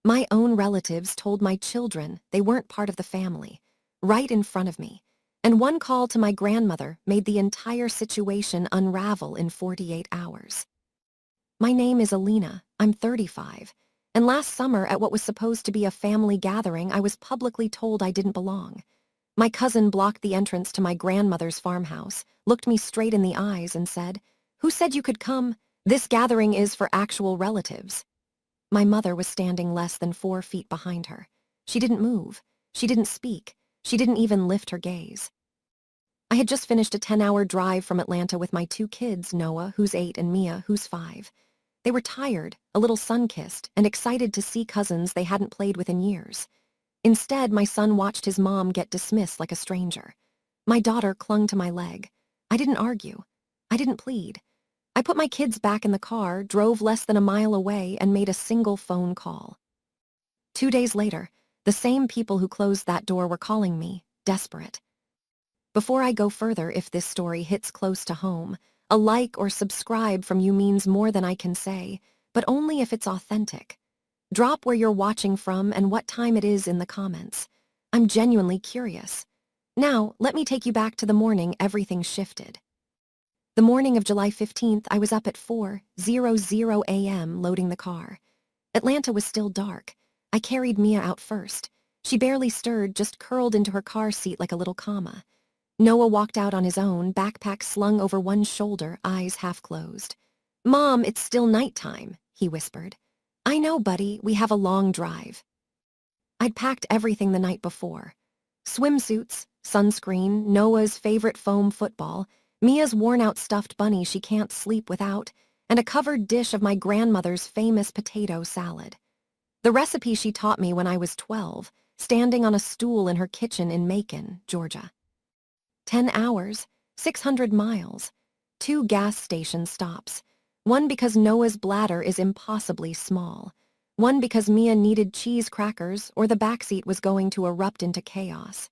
My own relatives told my children they weren't part of the family, right in front of me, and one call to my grandmother made the entire situation unravel in 48 hours. My name is Alina, I'm 35, and last summer at what was supposed to be a family gathering, I was publicly told I didn't belong. My cousin blocked the entrance to my grandmother's farmhouse, looked me straight in the eyes and said, "Who said you could come? This gathering is for actual relatives." My mother was standing less than 4 feet behind her. She didn't move. She didn't speak. She didn't even lift her gaze. I had just finished a 10-hour drive from Atlanta with my 2 kids, Noah, who's 8, and Mia, who's 5. They were tired, a little sun-kissed, and excited to see cousins they hadn't played with in years. Instead, my son watched his mom get dismissed like a stranger. My daughter clung to my leg. I didn't argue. I didn't plead. I put my kids back in the car, drove less than a mile away, and made a single phone call. 2 days later, the same people who closed that door were calling me, desperate. Before I go further, if this story hits close to home, a like or subscribe from you means more than I can say, but only if it's authentic. Drop where you're watching from and what time it is in the comments. I'm genuinely curious. Now, let me take you back to the morning everything shifted. The morning of July 15th, I was up at 4:00 a.m. loading the car. Atlanta was still dark. I carried Mia out first. She barely stirred, just curled into her car seat like a little comma. Noah walked out on his own, backpack slung over one shoulder, eyes half closed. "Mom, it's still nighttime," he whispered. "I know, buddy, we have a long drive." I'd packed everything the night before. Swimsuits, sunscreen, Noah's favorite foam football, Mia's worn-out stuffed bunny she can't sleep without, and a covered dish of my grandmother's famous potato salad. The recipe she taught me when I was 12, standing on a stool in her kitchen in Macon, Georgia. 10 hours, 600 miles, 2 gas station stops, one because Noah's bladder is impossibly small, one because Mia needed cheese crackers or the backseat was going to erupt into chaos.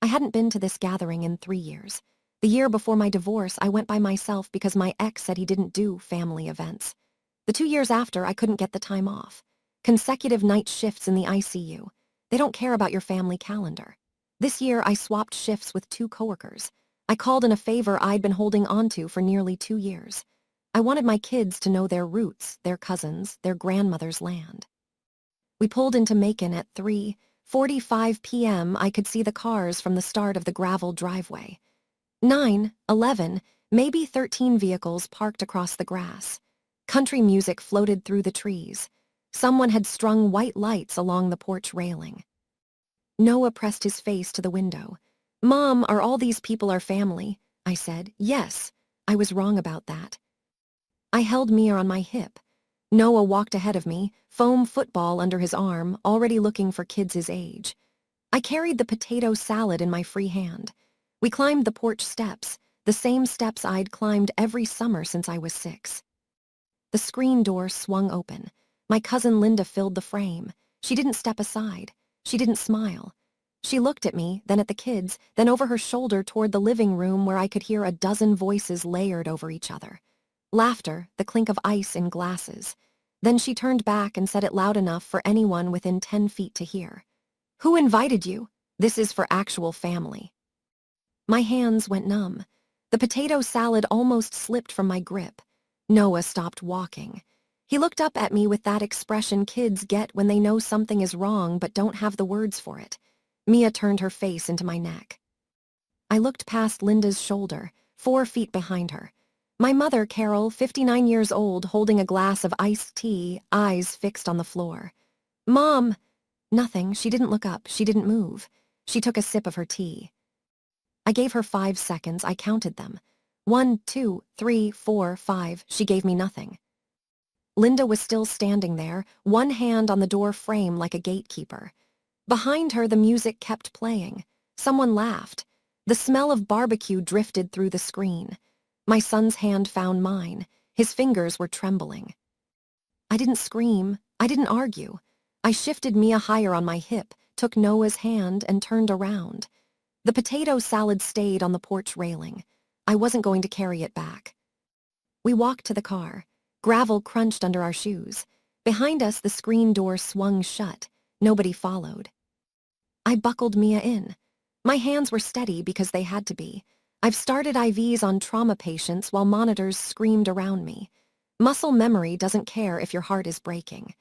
I hadn't been to this gathering in 3 years. The year before my divorce, I went by myself because my ex said he didn't do family events. The 2 years after, I couldn't get the time off. Consecutive night shifts in the ICU. They don't care about your family calendar. This year, I swapped shifts with 2 coworkers. I called in a favor I'd been holding onto for nearly 2 years. I wanted my kids to know their roots, their cousins, their grandmother's land. We pulled into Macon at 3:45 p.m. I could see the cars from the start of the gravel driveway. 9, 11, maybe 13 vehicles parked across the grass. Country music floated through the trees. Someone had strung white lights along the porch railing. Noah pressed his face to the window. "Mom, are all these people our family?" I said. "Yes, I was wrong about that." I held Mia on my hip. Noah walked ahead of me, foam football under his arm, already looking for kids his age. I carried the potato salad in my free hand. We climbed the porch steps, the same steps I'd climbed every summer since I was 6. The screen door swung open. My cousin Linda filled the frame. She didn't step aside. She didn't smile. She looked at me, then at the kids, then over her shoulder toward the living room where I could hear a dozen voices layered over each other. Laughter, the clink of ice in glasses. Then she turned back and said it loud enough for anyone within 10 feet to hear. "Who invited you? This is for actual family." My hands went numb. The potato salad almost slipped from my grip. Noah stopped walking. He looked up at me with that expression kids get when they know something is wrong but don't have the words for it. Mia turned her face into my neck. I looked past Linda's shoulder, 4 feet behind her. My mother, Carol, 59 years old, holding a glass of iced tea, eyes fixed on the floor. "Mom!" Nothing. She didn't look up. She didn't move. She took a sip of her tea. I gave her 5 seconds. I counted them. 1, 2, 3, 4, 5. She gave me nothing. Linda was still standing there, one hand on the door frame like a gatekeeper. Behind her, the music kept playing. Someone laughed. The smell of barbecue drifted through the screen. My son's hand found mine. His fingers were trembling. I didn't scream. I didn't argue. I shifted Mia higher on my hip, took Noah's hand, and turned around. The potato salad stayed on the porch railing. I wasn't going to carry it back. We walked to the car. Gravel crunched under our shoes. Behind us, the screen door swung shut. Nobody followed. I buckled Mia in. My hands were steady because they had to be. I've started IVs on trauma patients while monitors screamed around me. Muscle memory doesn't care if your heart is breaking.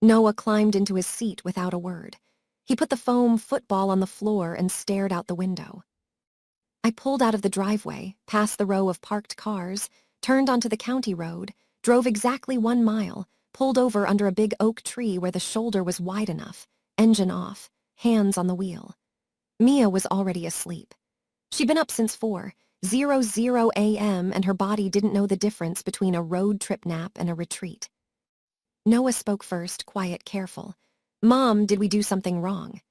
Noah climbed into his seat without a word. He put the foam football on the floor and stared out the window. I pulled out of the driveway, past the row of parked cars, turned onto the county road, drove exactly 1 mile, pulled over under a big oak tree where the shoulder was wide enough, engine off, hands on the wheel. Mia was already asleep. She'd been up since 4:00 a.m. and her body didn't know the difference between a road trip nap and a retreat. Noah spoke first, quiet, careful. "Mom, did we do something wrong?"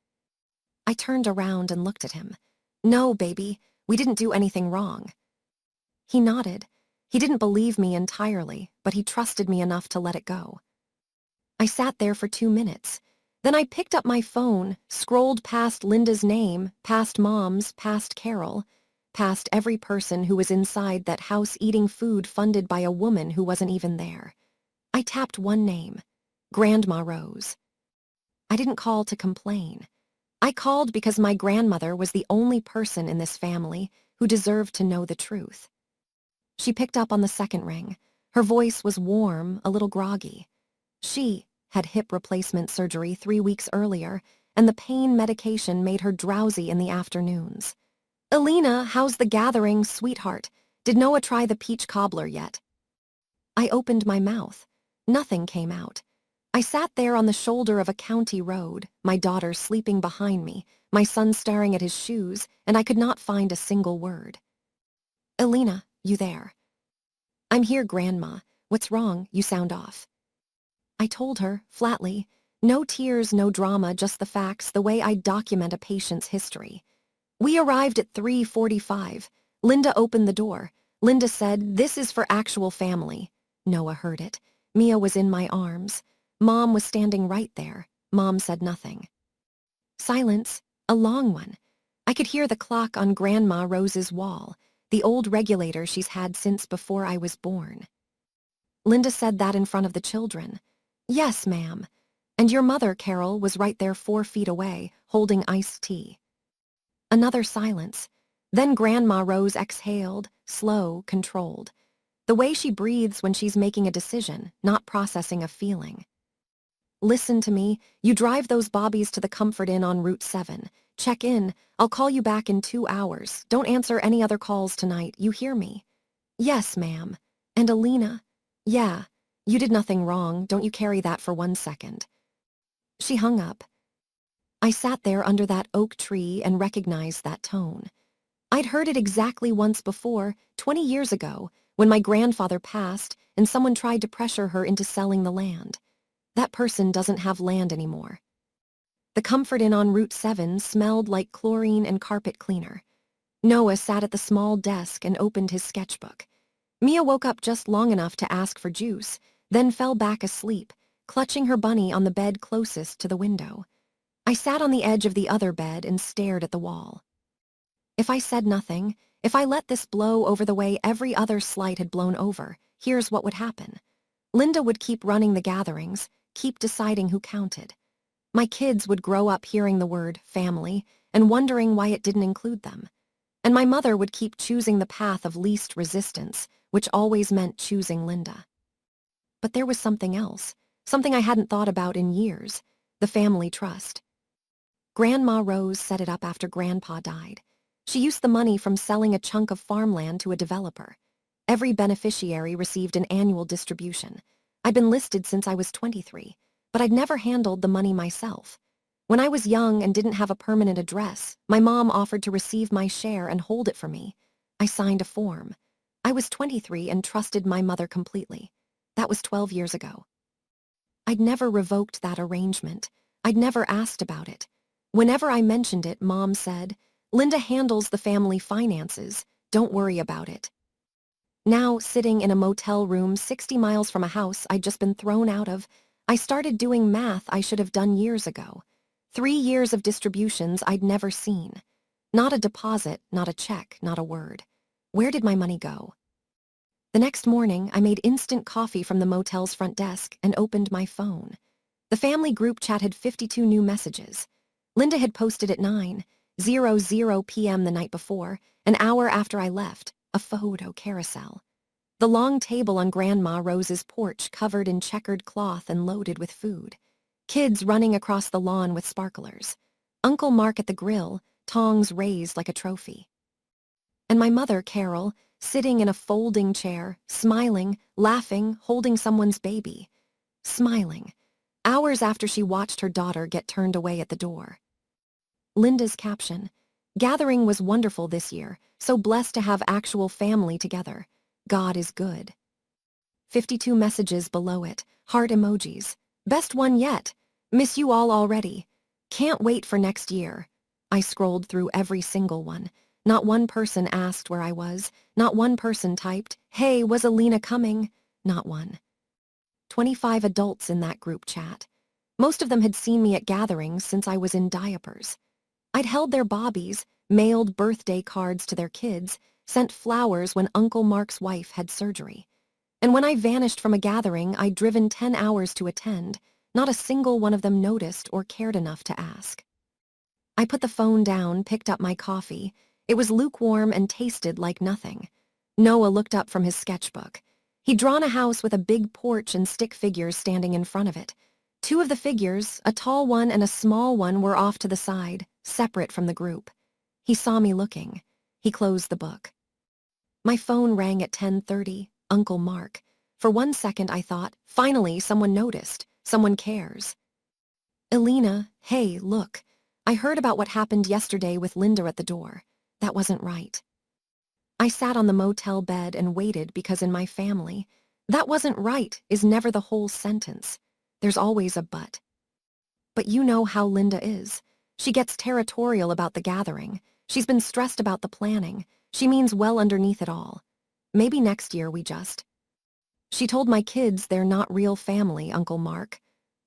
I turned around and looked at him. "No, baby, we didn't do anything wrong." He nodded. He didn't believe me entirely, but he trusted me enough to let it go. I sat there for 2 minutes. Then I picked up my phone, scrolled past Linda's name, past Mom's, past Carol, past every person who was inside that house eating food funded by a woman who wasn't even there. I tapped one name, Grandma Rose. I didn't call to complain. I called because my grandmother was the only person in this family who deserved to know the truth. She picked up on the second ring. Her voice was warm, a little groggy. She had hip replacement surgery 3 weeks earlier, and the pain medication made her drowsy in the afternoons. "Alina, how's the gathering, sweetheart? Did Noah try the peach cobbler yet?" I opened my mouth. Nothing came out. I sat there on the shoulder of a county road, my daughter sleeping behind me, my son staring at his shoes, and I could not find a single word. "Alina, you there?" "I'm here, Grandma. What's wrong? You sound off." I told her, flatly. No tears, no drama, just the facts, the way I document a patient's history. "We arrived at 3:45. Linda opened the door. Linda said, 'This is for actual family.'" Noah heard it. Mia was in my arms. Mom was standing right there. Mom said nothing. Silence, a long one. I could hear the clock on Grandma Rose's wall, the old regulator she's had since before I was born. Linda said that in front of the children. "Yes, ma'am. And your mother, Carol, was right there 4 feet away, holding iced tea." Another silence. Then Grandma Rose exhaled, slow, controlled. The way she breathes when she's making a decision, not processing a feeling. "Listen to me. You drive those bobbies to the Comfort Inn on Route 7. Check in. I'll call you back in 2 hours. Don't answer any other calls tonight. You hear me?" "Yes, ma'am." "And Alina?" "Yeah. You did nothing wrong. Don't you carry that for 1 second." She hung up. I sat there under that oak tree and recognized that tone. I'd heard it exactly once before, 20 years ago, when my grandfather passed and someone tried to pressure her into selling the land. That person doesn't have land anymore. The Comfort Inn on Route 7 smelled like chlorine and carpet cleaner. Noah sat at the small desk and opened his sketchbook. Mia woke up just long enough to ask for juice, then fell back asleep, clutching her bunny on the bed closest to the window. I sat on the edge of the other bed and stared at the wall. If I said nothing, if I let this blow over the way every other slight had blown over, here's what would happen. Linda would keep running the gatherings, keep deciding who counted. My kids would grow up hearing the word family and wondering why it didn't include them. And my mother would keep choosing the path of least resistance, which always meant choosing Linda. But there was something else, something I hadn't thought about in years, the family trust. Grandma Rose set it up after Grandpa died. She used the money from selling a chunk of farmland to a developer. Every beneficiary received an annual distribution. I'd been listed since I was 23, but I'd never handled the money myself. When I was young and didn't have a permanent address, my mom offered to receive my share and hold it for me. I signed a form. I was 23 and trusted my mother completely. That was 12 years ago. I'd never revoked that arrangement. I'd never asked about it. Whenever I mentioned it, Mom said, "Linda handles the family finances. Don't worry about it." Now, sitting in a motel room 60 miles from a house I'd just been thrown out of, I started doing math I should have done years ago. 3 years of distributions I'd never seen. Not a deposit, not a check, not a word. Where did my money go? The next morning, I made instant coffee from the motel's front desk and opened my phone. The family group chat had 52 new messages. Linda had posted at 9:00 p.m. the night before, an hour after I left, a photo carousel. The long table on Grandma Rose's porch covered in checkered cloth and loaded with food. Kids running across the lawn with sparklers. Uncle Mark at the grill, tongs raised like a trophy. And my mother, Carol, sitting in a folding chair, smiling, laughing, holding someone's baby. Smiling. Hours after she watched her daughter get turned away at the door. Linda's caption, "Gathering was wonderful this year, so blessed to have actual family together. God is good." 52 messages below it, heart emojis. "Best one yet. Miss you all already. Can't wait for next year." I scrolled through every single one. Not one person asked where I was. Not one person typed, "Hey, was Alina coming?" Not one. 25 adults in that group chat. Most of them had seen me at gatherings since I was in diapers. I'd held their bobbies, mailed birthday cards to their kids, sent flowers when Uncle Mark's wife had surgery. And when I vanished from a gathering I'd driven 10 hours to attend, not a single one of them noticed or cared enough to ask. I put the phone down, picked up my coffee. It was lukewarm and tasted like nothing. Noah looked up from his sketchbook. He'd drawn a house with a big porch and stick figures standing in front of it. Two of the figures, a tall one and a small one, were off to the side, separate from the group. He saw me looking. He closed the book. My phone rang at 10:30, Uncle Mark. For 1 second I thought, finally someone noticed, someone cares. "Alina, hey, look. I heard about what happened yesterday with Linda at the door. That wasn't right." I sat on the motel bed and waited because in my family, "that wasn't right" is never the whole sentence. There's always a but. But you know how Linda is. She gets territorial about the gathering. She's been stressed about the planning. She means well underneath it all. Maybe next year we just. She told my kids they're not real family, Uncle Mark.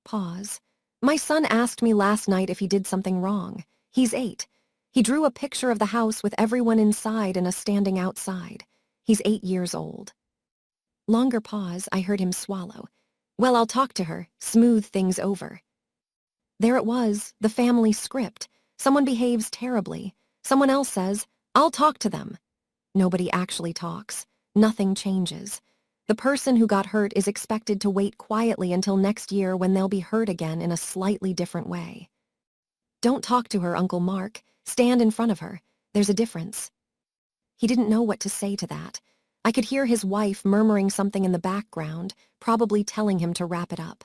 Pause. My son asked me last night if he did something wrong. He's 8. He drew a picture of the house with everyone inside and us standing outside. He's 8 years old. Longer pause, I heard him swallow. "Well, I'll talk to her, smooth things over." There it was, the family script. Someone behaves terribly. Someone else says, "I'll talk to them." Nobody actually talks. Nothing changes. The person who got hurt is expected to wait quietly until next year when they'll be hurt again in a slightly different way. "Don't talk to her, Uncle Mark. Stand in front of her. There's a difference." He didn't know what to say to that. I could hear his wife murmuring something in the background, probably telling him to wrap it up.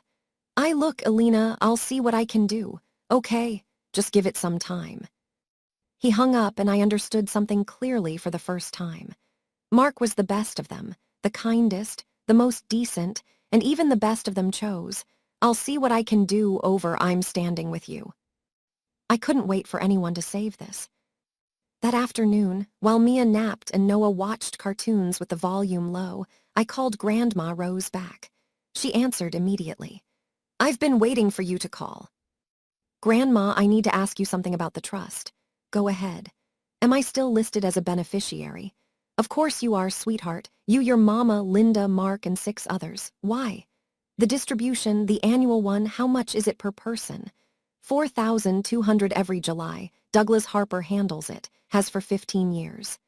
Look, Alina, I'll see what I can do. Okay, just give it some time." He hung up and I understood something clearly for the first time. Mark was the best of them, the kindest, the most decent, and even the best of them chose, "I'll see what I can do" over "I'm standing with you." I couldn't wait for anyone to save this. That afternoon, while Mia napped and Noah watched cartoons with the volume low, I called Grandma Rose back. She answered immediately. "I've been waiting for you to call." "Grandma, I need to ask you something about the trust." "Go ahead." "Am I still listed as a beneficiary?" "Of course you are, sweetheart. You, your mama, Linda, Mark, and 6 others. Why?" "The distribution, the annual one, how much is it per person?" $4,200 every July. Douglas Harper handles it, has for 15 years.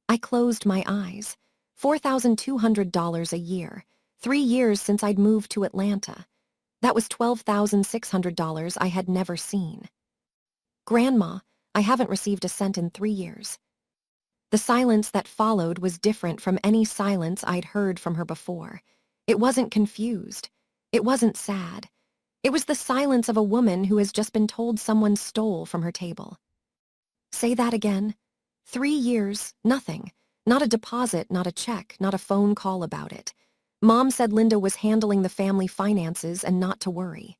I closed my eyes. $4,200 a year. 3 years since I'd moved to Atlanta. That was $12,600 I had never seen. "Grandma, I haven't received a cent in 3 years." The silence that followed was different from any silence I'd heard from her before. It wasn't confused. It wasn't sad. It was the silence of a woman who has just been told someone stole from her table. "Say that again." 3 years, nothing. Not a deposit, not a check, not a phone call about it. Mom said Linda was handling the family finances and not to worry.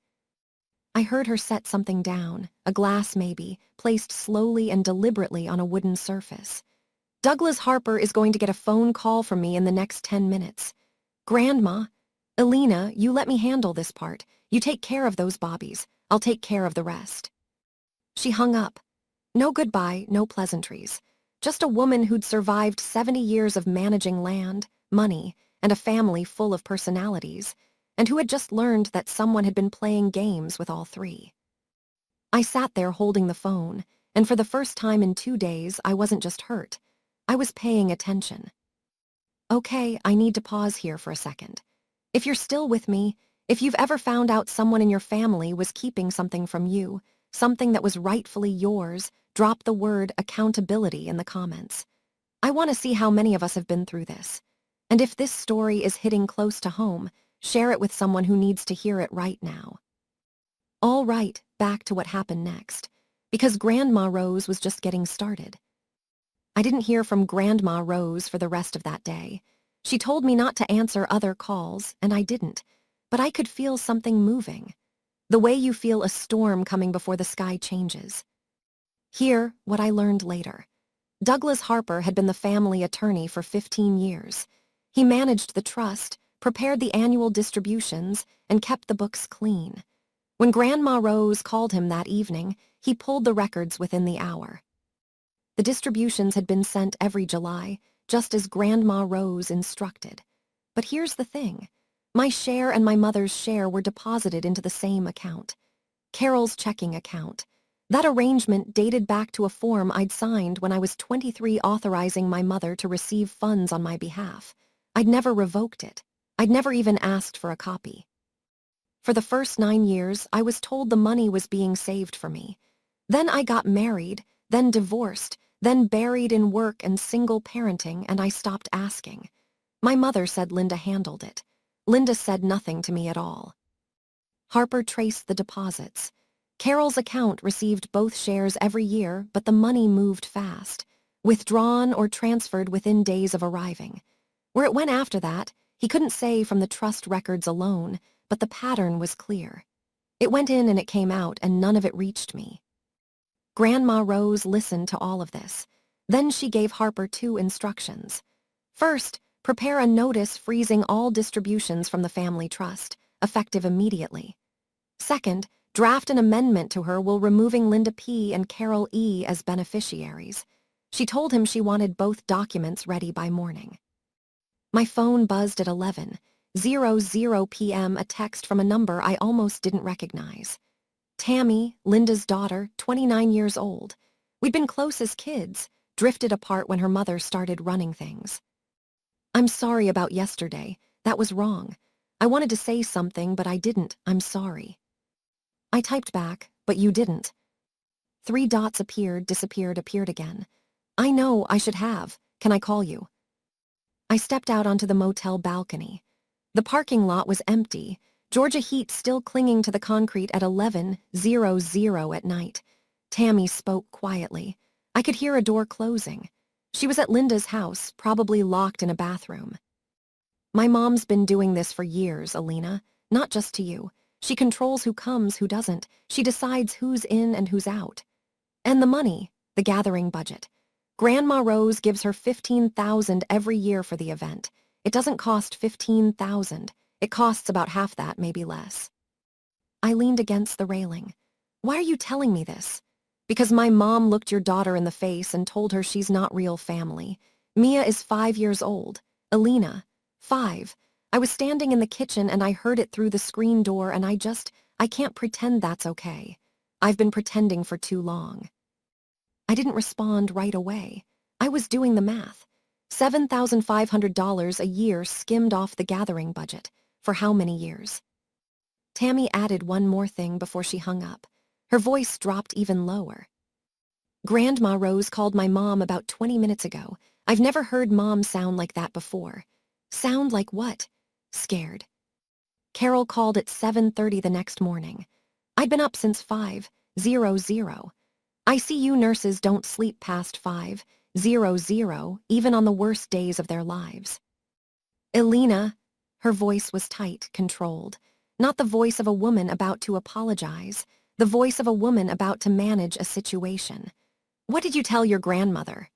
I heard her set something down, a glass maybe, placed slowly and deliberately on a wooden surface. "Douglas Harper is going to get a phone call from me in the next 10 minutes. Grandma, Alina, you let me handle this part. You take care of those bobbies. I'll take care of the rest." She hung up. No goodbye, no pleasantries. Just a woman who'd survived 70 years of managing land, money, and a family full of personalities, and who had just learned that someone had been playing games with all three. I sat there holding the phone, and for the first time in 2 days, I wasn't just hurt. I was paying attention. Okay, I need to pause here for a second. If you're still with me, if you've ever found out someone in your family was keeping something from you, something that was rightfully yours, drop the word accountability in the comments. I want to see how many of us have been through this. And if this story is hitting close to home, share it with someone who needs to hear it right now. All right, back to what happened next. Because Grandma Rose was just getting started. I didn't hear from Grandma Rose for the rest of that day. She told me not to answer other calls, and I didn't. But I could feel something moving. The way you feel a storm coming before the sky changes. Here, what I learned later. Douglas Harper had been the family attorney for 15 years. He managed the trust, prepared the annual distributions, and kept the books clean. When Grandma Rose called him that evening, he pulled the records within the hour. The distributions had been sent every July, just as Grandma Rose instructed. But here's the thing. My share and my mother's share were deposited into the same account. Carol's checking account. That arrangement dated back to a form I'd signed when I was 23 authorizing my mother to receive funds on my behalf. I'd never revoked it. I'd never even asked for a copy. For the first 9 years, I was told the money was being saved for me. Then I got married, then divorced, then buried in work and single parenting, and I stopped asking. My mother said Linda handled it. Linda said nothing to me at all. Harper traced the deposits. Carol's account received both shares every year, but the money moved fast, withdrawn or transferred within days of arriving. Where it went after that, he couldn't say from the trust records alone, but the pattern was clear. It went in and it came out, and none of it reached me. Grandma Rose listened to all of this. Then she gave Harper 2 instructions. First, prepare a notice freezing all distributions from the family trust, effective immediately. Second, draft an amendment to her will removing Linda P. and Carol E. as beneficiaries. She told him she wanted both documents ready by morning. My phone buzzed at 11:00 p.m. a text from a number I almost didn't recognize. Tammy, Linda's daughter, 29 years old. We'd been close as kids, drifted apart when her mother started running things. I'm sorry about yesterday. That was wrong. I wanted to say something, but I didn't. I'm sorry. I typed back, but you didn't. 3 dots appeared, disappeared, appeared again. I know, I should have. Can I call you? I stepped out onto the motel balcony. The parking lot was empty, Georgia heat still clinging to the concrete at 11:00 at night. Tammy spoke quietly. I could hear a door closing. She was at Linda's house, probably locked in a bathroom. My mom's been doing this for years, Alina. Not just to you. She controls who comes, who doesn't. She decides who's in and who's out. And the money, the gathering budget. Grandma Rose gives her $15,000 every year for the event. It doesn't cost $15,000. It costs about half that, maybe less. I leaned against the railing. Why are you telling me this? Because my mom looked your daughter in the face and told her she's not real family. Mia is 5 years old. Alina, 5. I was standing in the kitchen and I heard it through the screen door and I can't pretend that's okay. I've been pretending for too long. I didn't respond right away. I was doing the math. $7,500 a year skimmed off the gathering budget. For how many years? Tammy added one more thing before she hung up. Her voice dropped even lower. Grandma Rose called my mom about 20 minutes ago. I've never heard Mom sound like that before. Sound like what? Scared. Carol called at 7:30 the next morning. I'd been up since 5:00. ICU nurses don't sleep past 5:00, even on the worst days of their lives. Elena, her voice was tight, controlled. Not the voice of a woman about to apologize, the voice of a woman about to manage a situation. What did you tell your grandmother?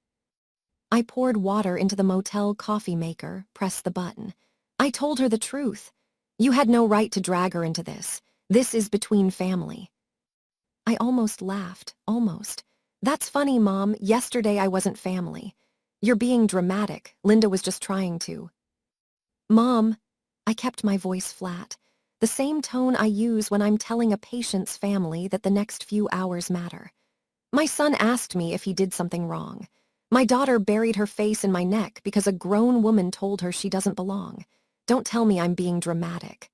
I poured water into the motel coffee maker, pressed the button. I told her the truth. You had no right to drag her into this. This is between family. I almost laughed, almost. That's funny, Mom. Yesterday I wasn't family. You're being dramatic. Linda was just trying to. Mom, I kept my voice flat, the same tone I use when I'm telling a patient's family that the next few hours matter. My son asked me if he did something wrong. My daughter buried her face in my neck because a grown woman told her she doesn't belong. Don't tell me I'm being dramatic.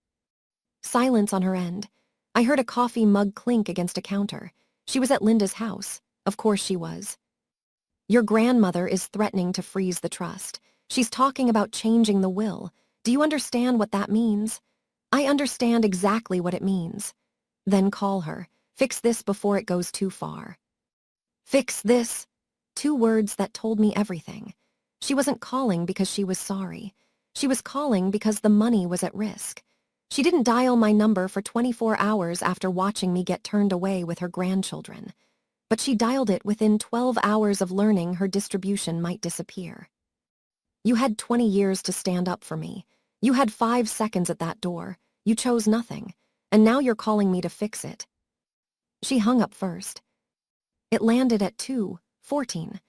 Silence on her end. I heard a coffee mug clink against a counter. She was at Linda's house. Of course she was. Your grandmother is threatening to freeze the trust. She's talking about changing the will. Do you understand what that means? I understand exactly what it means. Then call her. Fix this before it goes too far. Fix this. 2 words that told me everything. She wasn't calling because she was sorry. She was calling because the money was at risk. She didn't dial my number for 24 hours after watching me get turned away with her grandchildren. But she dialed it within 12 hours of learning her distribution might disappear. You had 20 years to stand up for me. You had 5 seconds at that door. You chose nothing. And now you're calling me to fix it. She hung up first. It landed at 2:14.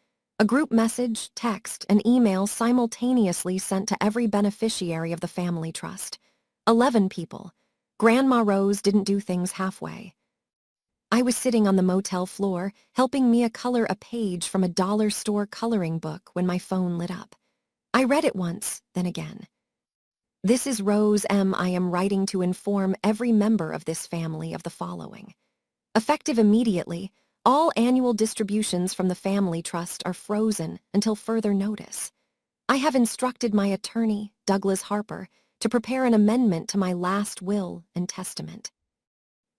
A group message, text, and email simultaneously sent to every beneficiary of the family trust. 11 people. Grandma Rose didn't do things halfway. I was sitting on the motel floor, helping Mia color a page from a dollar store coloring book when my phone lit up. I read it once, then again. This is Rose M. I am writing to inform every member of this family of the following. Effective immediately, all annual distributions from the family trust are frozen until further notice. I have instructed my attorney, Douglas Harper, to prepare an amendment to my last will and testament.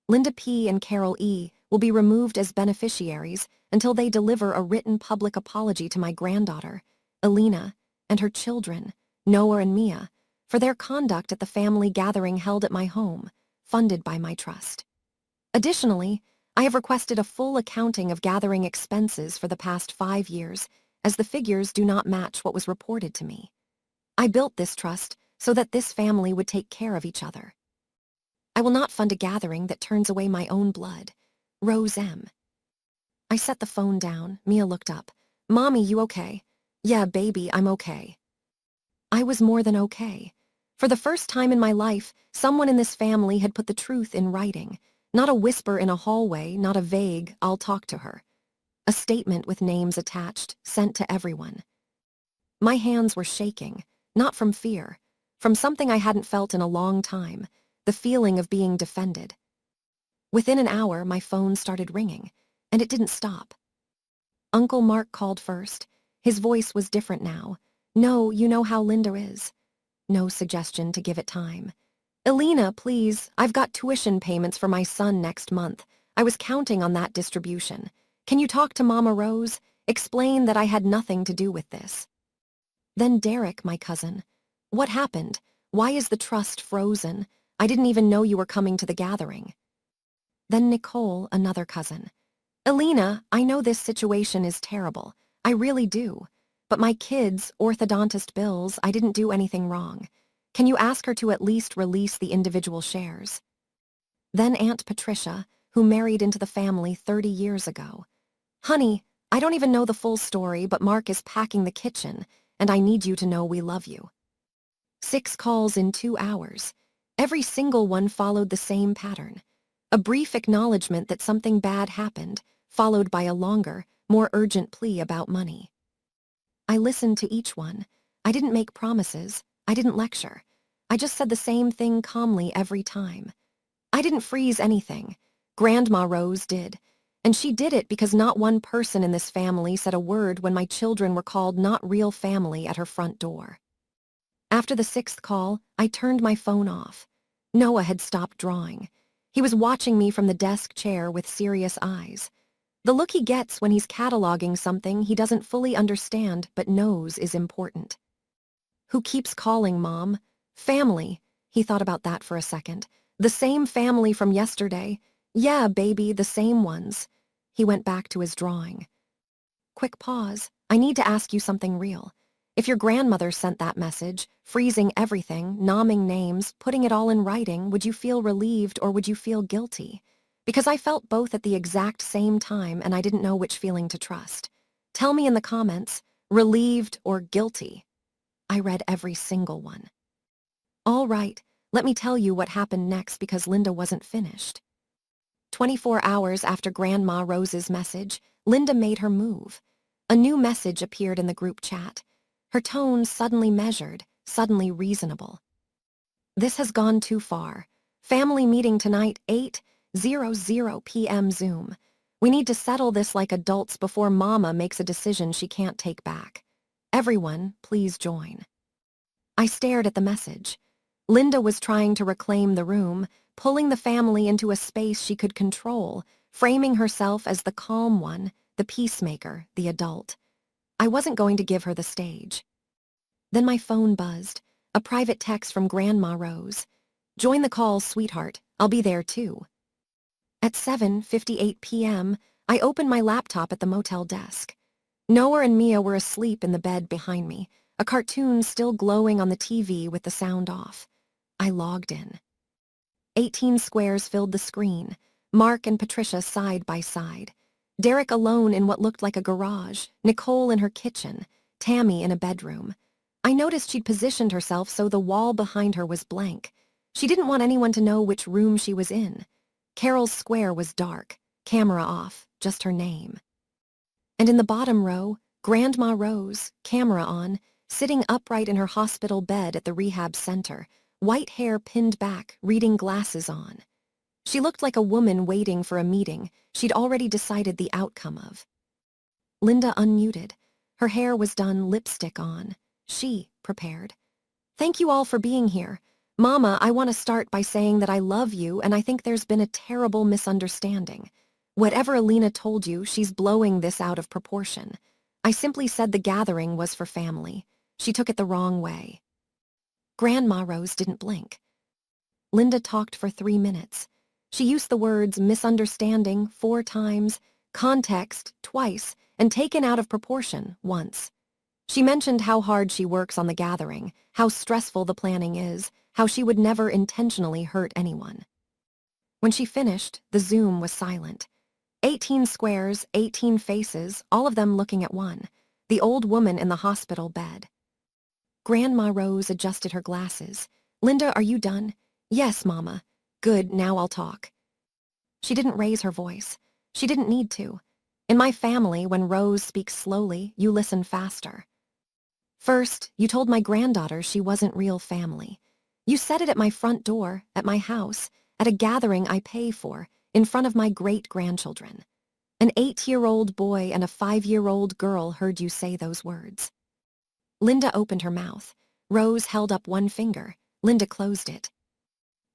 Linda P. and Carol E. will be removed as beneficiaries until they deliver a written public apology to my granddaughter, Alina, and her children, Noah and Mia, for their conduct at the family gathering held at my home, funded by my trust. Additionally, I have requested a full accounting of gathering expenses for the past 5 years, as the figures do not match what was reported to me. I built this trust so that this family would take care of each other. I will not fund a gathering that turns away my own blood. Rose M. I set the phone down. Mia looked up. Mommy, you okay? Yeah, baby, I'm okay. I was more than okay. For the first time in my life, someone in this family had put the truth in writing. Not a whisper in a hallway, not a vague, I'll talk to her. A statement with names attached, sent to everyone. My hands were shaking, not from fear, from something I hadn't felt in a long time, the feeling of being defended. Within an hour, my phone started ringing, and it didn't stop. Uncle Mark called first. His voice was different now. No, you know how Linda is. No suggestion to give it time. Alina, please, I've got tuition payments for my son next month. I was counting on that distribution. Can you talk to Mama Rose? Explain that I had nothing to do with this. Then Derek, my cousin. What happened? Why is the trust frozen? I didn't even know you were coming to the gathering. Then Nicole, another cousin. Alina, I know this situation is terrible. I really do. But my kids' orthodontist bills, I didn't do anything wrong. Can you ask her to at least release the individual shares? Then Aunt Patricia, who married into the family 30 years ago. Honey, I don't even know the full story, but Mark is packing the kitchen, and I need you to know we love you. 6 calls in 2 hours. Every single one followed the same pattern. A brief acknowledgement that something bad happened, followed by a longer, more urgent plea about money. I listened to each one. I didn't make promises. I didn't lecture. I just said the same thing calmly every time. I didn't freeze anything. Grandma Rose did. And she did it because not one person in this family said a word when my children were called not real family at her front door. After the 6th call, I turned my phone off. Noah had stopped drawing. He was watching me from the desk chair with serious eyes. The look he gets when he's cataloging something he doesn't fully understand but knows is important. Who keeps calling, Mom? Family. He thought about that for a second. The same family from yesterday. Yeah, baby, the same ones. He went back to his drawing. Quick pause. I need to ask you something real. If your grandmother sent that message, freezing everything, nomming names, putting it all in writing, would you feel relieved or would you feel guilty? Because I felt both at the exact same time and I didn't know which feeling to trust. Tell me in the comments, relieved or guilty. I read every single one. All right, let me tell you what happened next because Linda wasn't finished. 24 hours after Grandma Rose's message, Linda made her move. A new message appeared in the group chat. Her tone suddenly measured, suddenly reasonable. This has gone too far. Family meeting tonight, 8:00 p.m. Zoom. We need to settle this like adults before Mama makes a decision she can't take back. Everyone, please join. I stared at the message. Linda was trying to reclaim the room, pulling the family into a space she could control, framing herself as the calm one, the peacemaker, the adult. I wasn't going to give her the stage. Then my phone buzzed, a private text from Grandma Rose. Join the call, sweetheart. I'll be there too. At 7:58 p.m., I opened my laptop at the motel desk. Noah and Mia were asleep in the bed behind me, a cartoon still glowing on the TV with the sound off. I logged in. 18 squares filled the screen, Mark and Patricia side by side. Derek alone in what looked like a garage, Nicole in her kitchen, Tammy in a bedroom. I noticed she'd positioned herself so the wall behind her was blank. She didn't want anyone to know which room she was in. Carol's square was dark, camera off, just her name. And in the bottom row, Grandma Rose, camera on, sitting upright in her hospital bed at the rehab center, white hair pinned back, reading glasses on. She looked like a woman waiting for a meeting she'd already decided the outcome of. Linda unmuted. Her hair was done, lipstick on. She prepared. Thank you all for being here. Mama, I want to start by saying that I love you and I think there's been a terrible misunderstanding. Whatever Alina told you, she's blowing this out of proportion. I simply said the gathering was for family. She took it the wrong way. Grandma Rose didn't blink. Linda talked for 3 minutes. She used the words misunderstanding 4 times, context twice, and taken out of proportion once. She mentioned how hard she works on the gathering, how stressful the planning is, how she would never intentionally hurt anyone. When she finished, the Zoom was silent. 18 squares, 18 faces, all of them looking at one, the old woman in the hospital bed. Grandma Rose adjusted her glasses. Linda, are you done? Yes, Mama. Good, now I'll talk. She didn't raise her voice. She didn't need to. In my family, when Rose speaks slowly, you listen faster. First, you told my granddaughter she wasn't real family. You said it at my front door, at my house, at a gathering I pay for, in front of my great-grandchildren. An 8-year-old boy and a 5-year-old girl heard you say those words. Linda opened her mouth. Rose held up one finger. Linda closed it.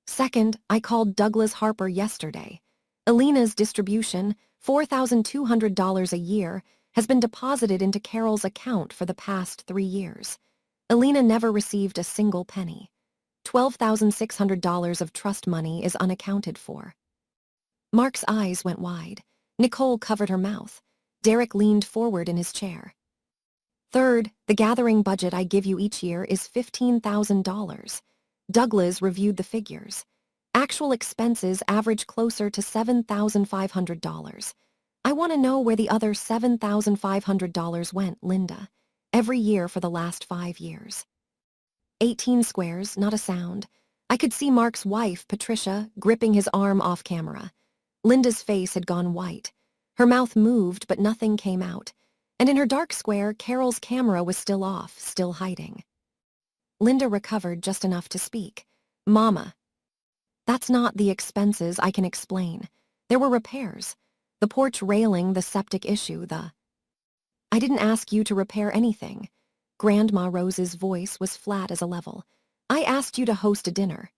Second, I called Douglas Harper yesterday. Alina's distribution, $4,200 a year, has been deposited into Carol's account for the past 3 years. Alina never received a single penny. $12,600 of trust money is unaccounted for. Mark's eyes went wide. Nicole covered her mouth. Derek leaned forward in his chair. Third, the gathering budget I give you each year is $15,000. Douglas reviewed the figures. Actual expenses average closer to $7,500. I want to know where the other $7,500 went, Linda. Every year for the last 5 years. 18 squares, not a sound. I could see Mark's wife, Patricia, gripping his arm off camera. Linda's face had gone white. Her mouth moved, but nothing came out. And in her dark square, Carol's camera was still off, still hiding. Linda recovered just enough to speak. Mama. That's not the expenses I can explain. There were repairs. The porch railing, the septic issue, I didn't ask you to repair anything. Grandma Rose's voice was flat as a level. I asked you to host a dinner.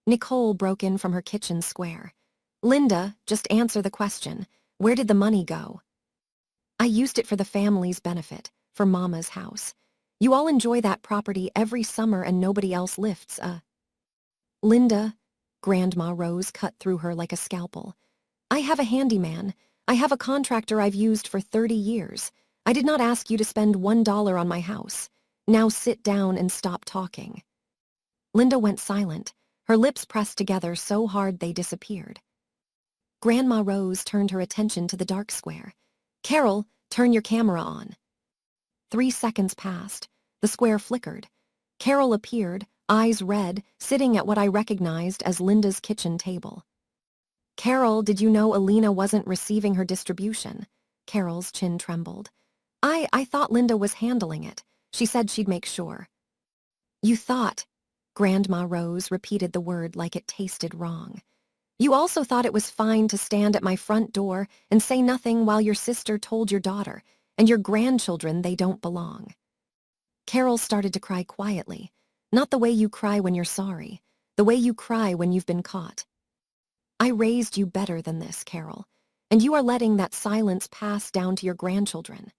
Nicole broke in from her kitchen square. Linda, just answer the question. Where did the money go? I used it for the family's benefit, for Mama's house. You all enjoy that property every summer and nobody else lifts a... Linda, Grandma Rose cut through her like a scalpel. I have a handyman. I have a contractor I've used for 30 years. I did not ask you to spend $1 on my house. Now sit down and stop talking. Linda went silent, her lips pressed together so hard they disappeared. Grandma Rose turned her attention to the dark square. Carol, turn your camera on. 3 seconds passed. The square flickered. Carol appeared, eyes red, sitting at what I recognized as Linda's kitchen table. "Carol, did you know Alina wasn't receiving her distribution?" Carol's chin trembled. I thought Linda was handling it. She said she'd make sure." "You thought," Grandma Rose repeated the word like it tasted wrong. "You also thought it was fine to stand at my front door and say nothing while your sister told your daughter and your grandchildren they don't belong." Carol started to cry quietly, not the way you cry when you're sorry, the way you cry when you've been caught. "I raised you better than this, Carol, and you are letting that silence pass down to your grandchildren."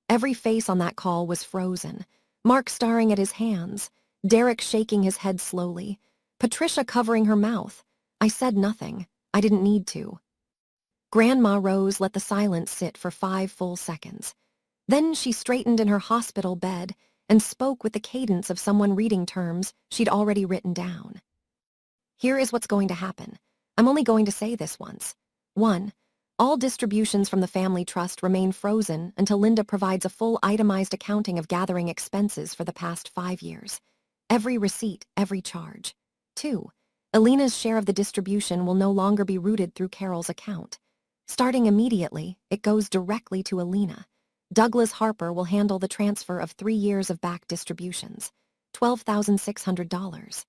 Every face on that call was frozen, Mark staring at his hands, Derek shaking his head slowly, Patricia covering her mouth. I said nothing. I didn't need to. Grandma Rose let the silence sit for 5 full seconds. Then she straightened in her hospital bed and spoke with the cadence of someone reading terms she'd already written down. "Here is what's going to happen. I'm only going to say this once. 1. All distributions from the family trust remain frozen until Linda provides a full itemized accounting of gathering expenses for the past 5 years. Every receipt, every charge. 2. Alina's share of the distribution will no longer be routed through Carol's account. Starting immediately, it goes directly to Alina. Douglas Harper will handle the transfer of 3 years of back distributions. $12,600.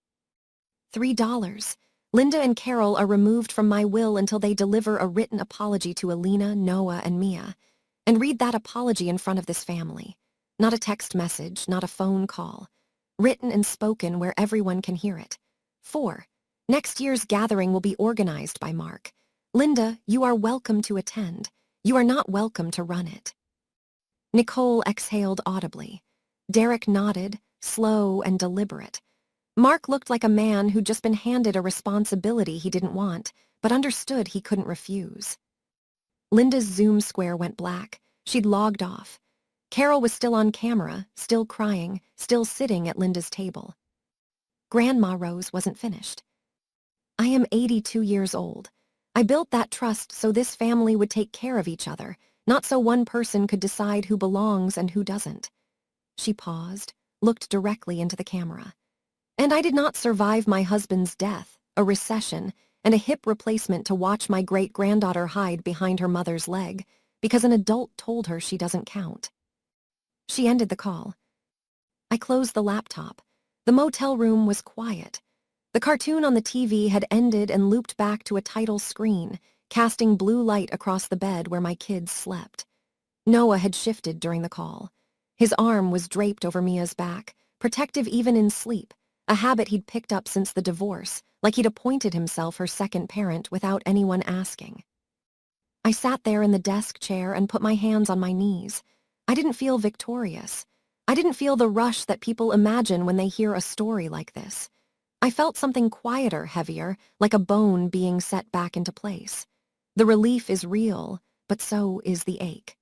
$3. Linda and Carol are removed from my will until they deliver a written apology to Alina, Noah, and Mia. And read that apology in front of this family. Not a text message, not a phone call. Written and spoken where everyone can hear it. 4. Next year's gathering will be organized by Mark. Linda, you are welcome to attend. You are not welcome to run it." Nicole exhaled audibly. Derek nodded, slow and deliberate. Mark looked like a man who'd just been handed a responsibility he didn't want, but understood he couldn't refuse. Linda's Zoom square went black. She'd logged off. Carol was still on camera, still crying, still sitting at Linda's table. Grandma Rose wasn't finished. "I am 82 years old. I built that trust so this family would take care of each other, not so one person could decide who belongs and who doesn't." She paused, looked directly into the camera. "And I did not survive my husband's death, a recession, and a hip replacement to watch my great-granddaughter hide behind her mother's leg because an adult told her she doesn't count." She ended the call. I closed the laptop. The motel room was quiet. The cartoon on the TV had ended and looped back to a title screen, casting blue light across the bed where my kids slept. Noah had shifted during the call. His arm was draped over Mia's back, protective even in sleep, a habit he'd picked up since the divorce, like he'd appointed himself her second parent without anyone asking. I sat there in the desk chair and put my hands on my knees. I didn't feel victorious. I didn't feel the rush that people imagine when they hear a story like this. I felt something quieter, heavier, like a bone being set back into place. The relief is real, but so is the ache.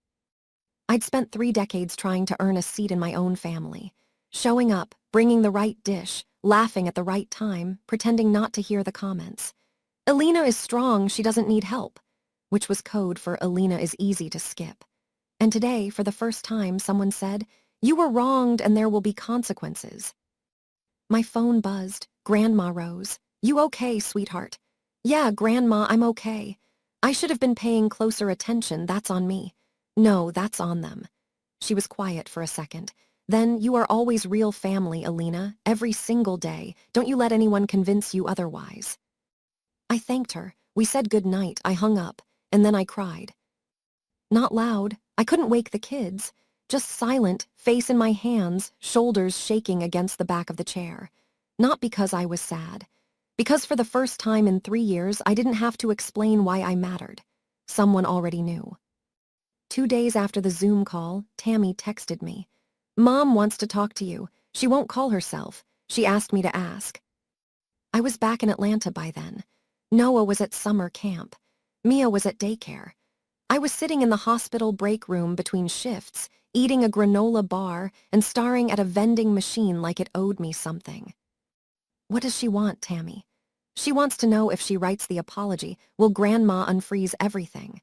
I'd spent 3 decades trying to earn a seat in my own family, showing up, bringing the right dish, laughing at the right time, pretending not to hear the comments. "Alina is strong, she doesn't need help," which was code for "Alina is easy to skip." And today, for the first time, someone said, "You were wronged and there will be consequences." My phone buzzed. Grandma Rose. "You okay, sweetheart?" "Yeah, Grandma, I'm okay. I should have been paying closer attention, that's on me." "No, that's on them." She was quiet for a second. "Then you are always real family, Alina, every single day. Don't you let anyone convince you otherwise." I thanked her. We said goodnight. I hung up, and then I cried. Not loud. I couldn't wake the kids. Just silent, face in my hands, shoulders shaking against the back of the chair. Not because I was sad. Because for the first time in 3 years, I didn't have to explain why I mattered. Someone already knew. 2 days after the Zoom call, Tammy texted me. "Mom wants to talk to you. She won't call herself. She asked me to ask." I was back in Atlanta by then. Noah was at summer camp. Mia was at daycare. I was sitting in the hospital break room between shifts, eating a granola bar and staring at a vending machine like it owed me something. What does she want, Tammy? She wants to know if she writes the apology, will Grandma unfreeze everything?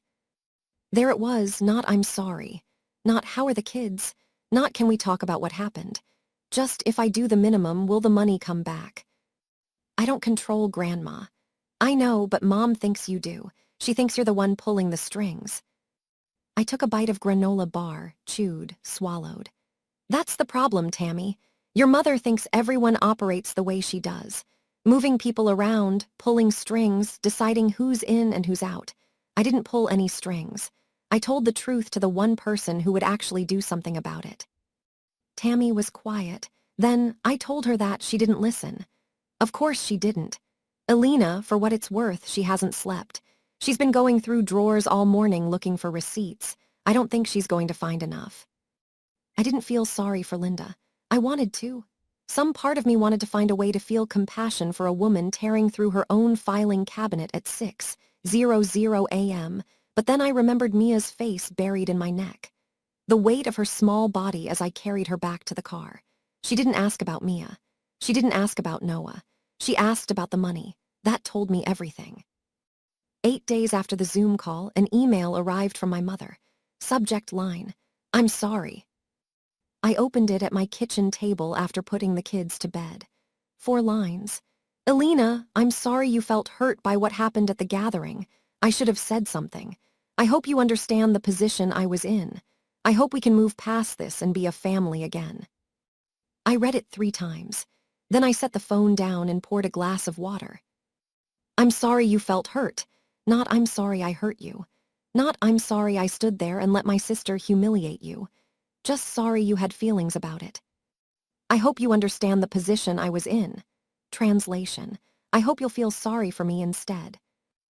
There it was, not "I'm sorry," not "how are the kids," not "can we talk about what happened," Just if I do the minimum, will the money come back? I don't control Grandma. I know, but Mom thinks you do. She thinks you're the one pulling the strings. I took a bite of granola bar, chewed, swallowed. That's the problem, Tammy. Your mother thinks everyone operates the way she does. Moving people around, pulling strings, deciding who's in and who's out. I didn't pull any strings. I told the truth to the one person who would actually do something about it. Tammy was quiet. Then I told her that she didn't listen. Of course she didn't. Alina, for what it's worth, she hasn't slept. She's been going through drawers all morning looking for receipts. I don't think she's going to find enough. I didn't feel sorry for Linda. I wanted to. Some part of me wanted to find a way to feel compassion for a woman tearing through her own filing cabinet at 6:00 a.m., but then I remembered Mia's face buried in my neck. The weight of her small body as I carried her back to the car. She didn't ask about Mia. She didn't ask about Noah. She asked about the money. That told me everything. 8 days after the Zoom call, an email arrived from my mother. Subject line, "I'm sorry." I opened it at my kitchen table after putting the kids to bed. 4 lines. "Alina, I'm sorry you felt hurt by what happened at the gathering. I should have said something. I hope you understand the position I was in. I hope we can move past this and be a family again." I read it 3 times. Then I set the phone down and poured a glass of water. "I'm sorry you felt hurt. Not I'm sorry I hurt you. Not I'm sorry I stood there and let my sister humiliate you. Just sorry you had feelings about it. I hope you understand the position I was in." Translation: I hope you'll feel sorry for me instead.